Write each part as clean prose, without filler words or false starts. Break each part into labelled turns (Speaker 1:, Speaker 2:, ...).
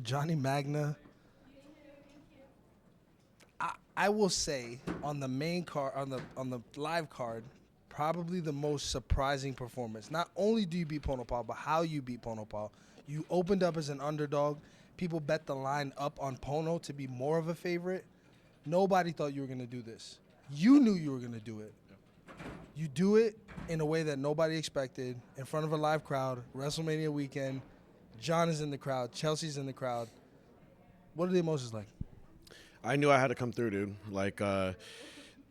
Speaker 1: with Johnny Magna. I will say on the main card, on the live card, probably the most surprising performance. Not only do you beat Ponopal, but how you beat Ponopal. You opened up as an underdog. People bet the line up on Pono to be more of a favorite. Nobody thought you were going to do this. You knew you were going to do it. You do it in a way that nobody expected, in front of a live crowd, WrestleMania weekend. John is in the crowd. Chelsea's in the crowd. What are the emotions like?
Speaker 2: I knew I had to come through, dude.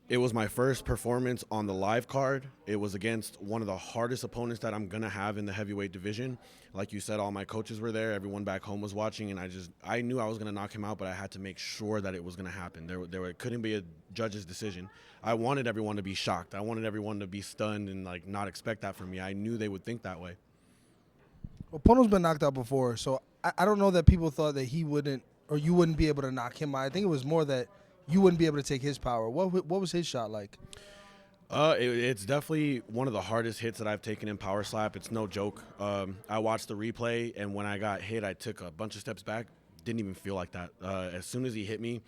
Speaker 2: It was my first performance on the live card. It was against one of the hardest opponents that I'm going to have in the heavyweight division. Like you said, all my coaches were there. Everyone back home was watching, and I knew I was going to knock him out, but I had to make sure that it was going to happen. There couldn't be a judge's decision. I wanted everyone to be shocked. I wanted everyone to be stunned and not expect that from me. I knew they would think that way.
Speaker 1: Well, Pono's been knocked out before, so I don't know that people thought that he wouldn't or you wouldn't be able to knock him out. I think it was more that you wouldn't be able to take his power. What was his shot like?
Speaker 2: It's definitely one of the hardest hits that I've taken in Power Slap. It's no joke. I watched the replay, and when I got hit, I took a bunch of steps back. Didn't even feel like that. As soon as he hit me,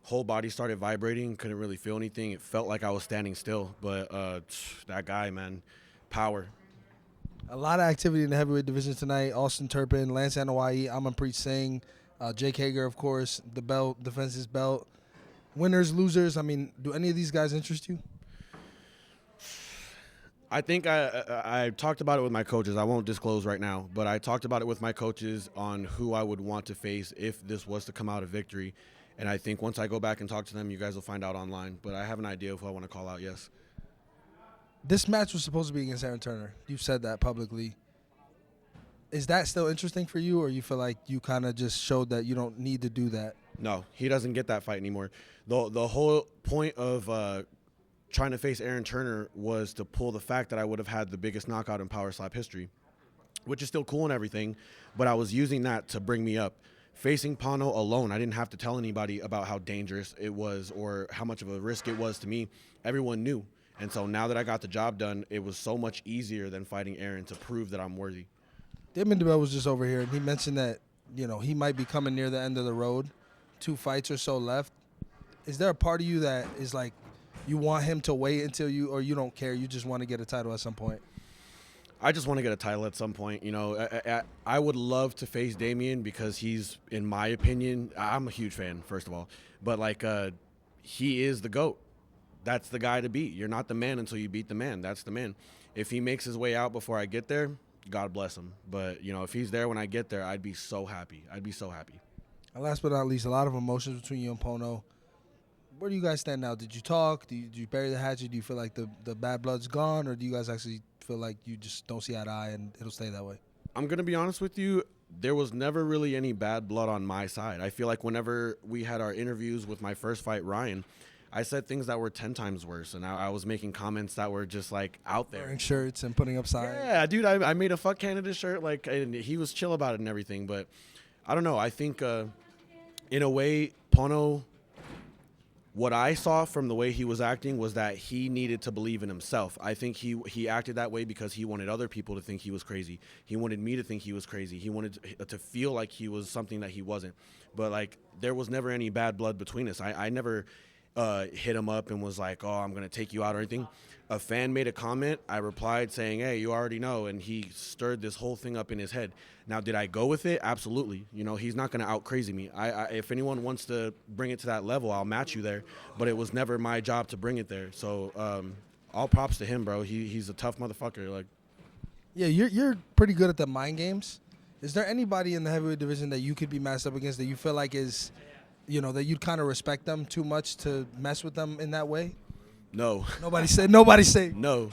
Speaker 2: whole body started vibrating. Couldn't really feel anything. It felt like I was standing still. But that guy, man, power.
Speaker 1: A lot of activity in the heavyweight division tonight. Austin Turpin, Lance Anoa'i, Amanpreet Singh, Jake Hager, of course. The belt, defends his belt. Winners, losers. I mean, do any of these guys interest you?
Speaker 2: I think I talked about it with my coaches. I won't disclose right now, but I talked about it with my coaches on who I would want to face if this was to come out a victory. And I think once I go back and talk to them, you guys will find out online. But I have an idea of who I want to call out, yes.
Speaker 1: This match was supposed to be against Aaron Turner. You've said that publicly. Is that still interesting for you, or you feel like you kind of just showed that you don't need to do that?
Speaker 2: No, he doesn't get that fight anymore. The whole point of trying to face Aaron Turner was to pull the fact that I would have had the biggest knockout in Power Slap history, which is still cool and everything, but I was using that to bring me up. Facing Pono alone, I didn't have to tell anybody about how dangerous it was or how much of a risk it was to me. Everyone knew. And so now that I got the job done, it was so much easier than fighting Aaron to prove that I'm worthy.
Speaker 1: Damon DeBell was just over here, and he mentioned that, he might be coming near the end of the road, 2 fights or so left. Is there a part of you that is like, you want him to wait until or you don't care, you just want to get a title at some point?
Speaker 2: I just want to get a title at some point. I would love to face Damian because he's, in my opinion, I'm a huge fan, first of all, but he is the GOAT. That's the guy to beat. You're not the man until you beat the man. That's the man. If he makes his way out before I get there, God bless him. But, if he's there when I get there, I'd be so happy. I'd be so happy.
Speaker 1: And last but not least, a lot of emotions between you and Pono. Where do you guys stand now? Did you talk? Did you bury the hatchet? Do you feel like the bad blood's gone? Or do you guys actually feel like you just don't see eye to eye and it'll stay that way?
Speaker 2: I'm going to be honest with you. There was never really any bad blood on my side. I feel like whenever we had our interviews with my first fight, Ryan, I said things that were 10 times worse, and I was making comments that were just out there.
Speaker 1: Wearing shirts and putting up signs.
Speaker 2: Yeah, dude, I made a fuck Canada shirt, and he was chill about it and everything. But I don't know. I think in a way, Pono, what I saw from the way he was acting was that he needed to believe in himself. I think he acted that way because he wanted other people to think he was crazy. He wanted me to think he was crazy. He wanted to feel like he was something that he wasn't. But there was never any bad blood between us. I never hit him up and was like, oh, I'm going to take you out or anything. A fan made a comment. I replied saying, hey, you already know. And he stirred this whole thing up in his head. Now, did I go with it? Absolutely. He's not going to out crazy me. If anyone wants to bring it to that level, I'll match you there. But it was never my job to bring it there. So all props to him, bro. He's a tough motherfucker.
Speaker 1: Yeah, you're pretty good at the mind games. Is there anybody in the heavyweight division that you could be matched up against that you feel like is – that you'd kind of respect them too much to mess with them in that way?
Speaker 2: No.
Speaker 1: Nobody say.
Speaker 2: No.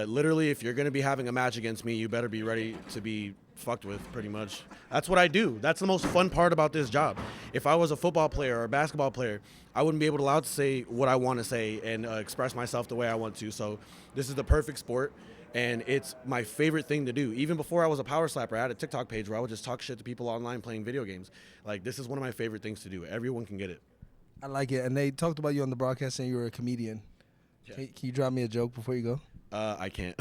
Speaker 2: Literally, if you're going to be having a match against me, you better be ready to be fucked with, pretty much. That's what I do. That's the most fun part about this job. If I was a football player or a basketball player, I wouldn't be allowed to say what I want to say and express myself the way I want to. So this is the perfect sport. And it's my favorite thing to do. Even before I was a power slapper, I had a TikTok page where I would just talk shit to people online playing video games. This is one of my favorite things to do. Everyone can get it.
Speaker 1: I like it. And they talked about you on the broadcast saying you were a comedian. Yeah. Can you drop me a joke before you go?
Speaker 2: I can't.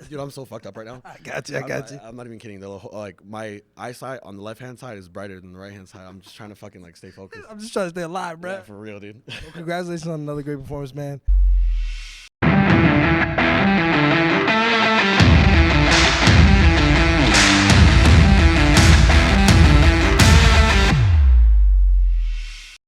Speaker 2: Dude, I'm so fucked up right now.
Speaker 1: I got you. I got you.
Speaker 2: I'm not even kidding. Like my eyesight on the left hand side is brighter than the right hand side. I'm just trying to fucking like stay focused.
Speaker 1: I'm just trying to stay alive, bro.
Speaker 2: Yeah, for real, dude.
Speaker 1: Well, congratulations on another great performance, man.